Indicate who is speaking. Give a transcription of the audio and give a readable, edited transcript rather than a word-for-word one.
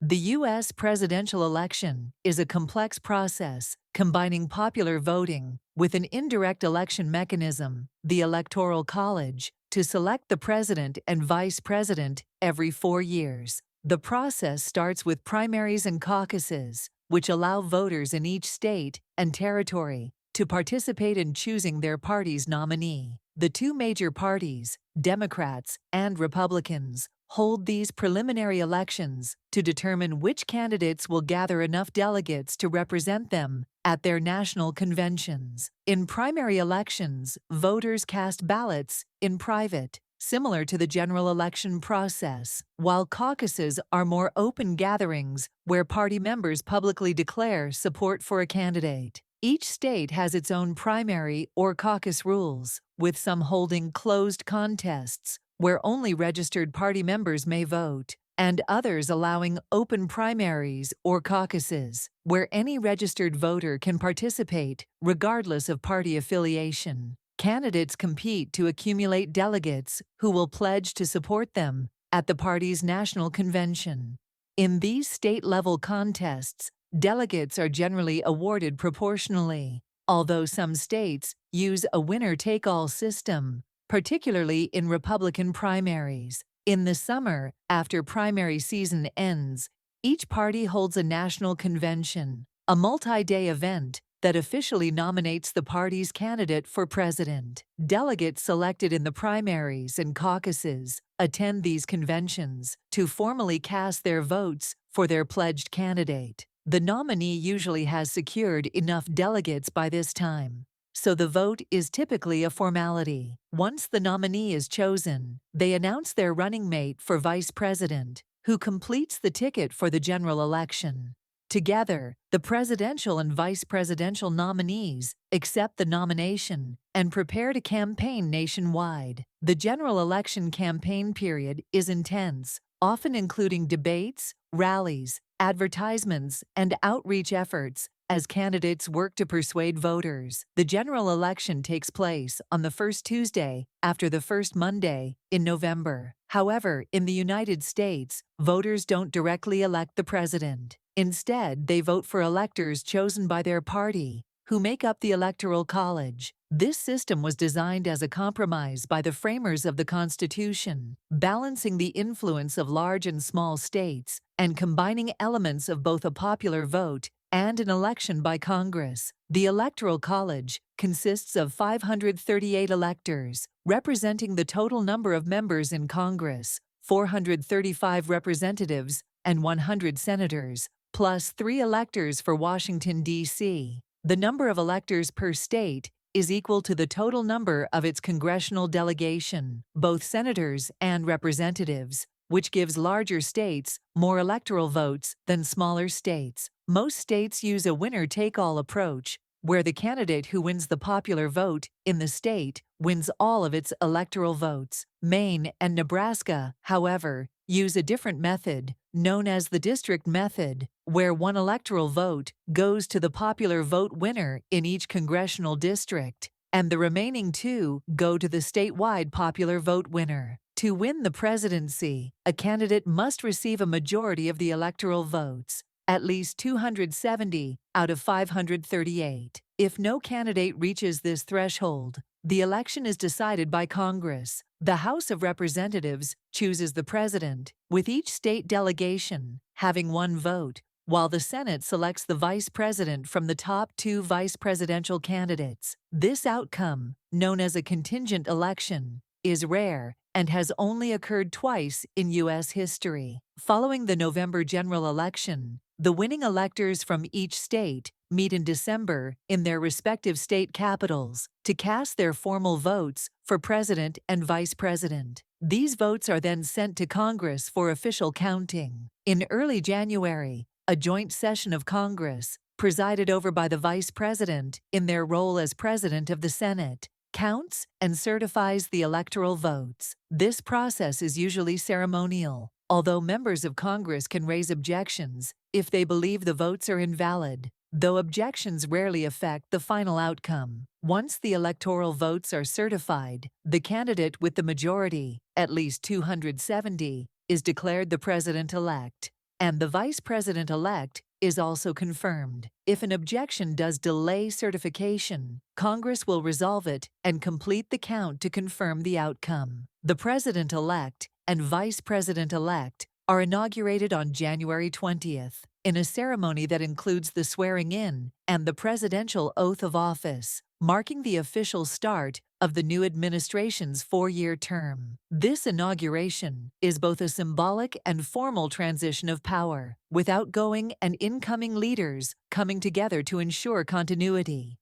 Speaker 1: The U.S. presidential election is a complex process combining popular voting with an indirect election mechanism, the Electoral College, to select the president and vice president every 4 years. The process starts with primaries and caucuses, which allow voters in each state and territory to participate in choosing their party's nominee. The two major parties, Democrats and Republicans, hold these preliminary elections to determine which candidates will gather enough delegates to represent them at their national conventions. In primary elections, voters cast ballots in private, similar to the general election process, while caucuses are more open gatherings where party members publicly declare support for a candidate. Each state has its own primary or caucus rules, with some holding closed contests where only registered party members may vote, and others allowing open primaries or caucuses, where any registered voter can participate, regardless of party affiliation. Candidates compete to accumulate delegates who will pledge to support them at the party's national convention. In these state-level contests, delegates are generally awarded proportionally, although some states use a winner-take-all system, particularly in Republican primaries. In the summer, after primary season ends, each party holds a national convention, a multi-day event that officially nominates the party's candidate for president. Delegates selected in the primaries and caucuses attend these conventions to formally cast their votes for their pledged candidate. The nominee usually has secured enough delegates by this time, so the vote is typically a formality. Once the nominee is chosen, they announce their running mate for vice president, who completes the ticket for the general election. Together, the presidential and vice presidential nominees accept the nomination and prepare to campaign nationwide. The general election campaign period is intense, often including debates, rallies, advertisements, and outreach efforts as candidates work to persuade voters. The general election takes place on the first Tuesday after the first Monday in November. However, in the United States, voters don't directly elect the president. Instead, they vote for electors chosen by their party, who make up the Electoral College. This system was designed as a compromise by the framers of the Constitution, balancing the influence of large and small states and combining elements of both a popular vote and an election by Congress. The Electoral College consists of 538 electors, representing the total number of members in Congress, 435 representatives, and 100 senators, plus 3 electors for Washington, D.C. The number of electors per state is equal to the total number of its congressional delegation, both senators and representatives, which gives larger states more electoral votes than smaller states. Most states use a winner-take-all approach, where the candidate who wins the popular vote in the state wins all of its electoral votes. Maine and Nebraska, however, use a different method, known as the district method, where one electoral vote goes to the popular vote winner in each congressional district, and the remaining 2 go to the statewide popular vote winner. To win the presidency, a candidate must receive a majority of the electoral votes, at least 270 out of 538. If no candidate reaches this threshold, the election is decided by Congress. The House of Representatives chooses the president, with each state delegation having 1 vote, while the Senate selects the vice president from the top 2 vice presidential candidates. This outcome, known as a contingent election, is rare and has only occurred twice in U.S. history. Following the November general election, the winning electors from each state meet in December in their respective state capitals to cast their formal votes for president and vice president. These votes are then sent to Congress for official counting. In early January, a joint session of Congress, presided over by the vice president in their role as president of the Senate, counts and certifies the electoral votes. This process is usually ceremonial, although members of Congress can raise objections if they believe the votes are invalid, though objections rarely affect the final outcome. Once the electoral votes are certified, the candidate with the majority, at least 270, is declared the president-elect. and the Vice President-elect is also confirmed. If an objection does delay certification, Congress will resolve it and complete the count to confirm the outcome. The President-elect and Vice President-elect are inaugurated on January 20th in a ceremony that includes the swearing-in and the presidential oath of office, marking the official start of the new administration's 4-year term. This inauguration is both a symbolic and formal transition of power, with outgoing and incoming leaders coming together to ensure continuity.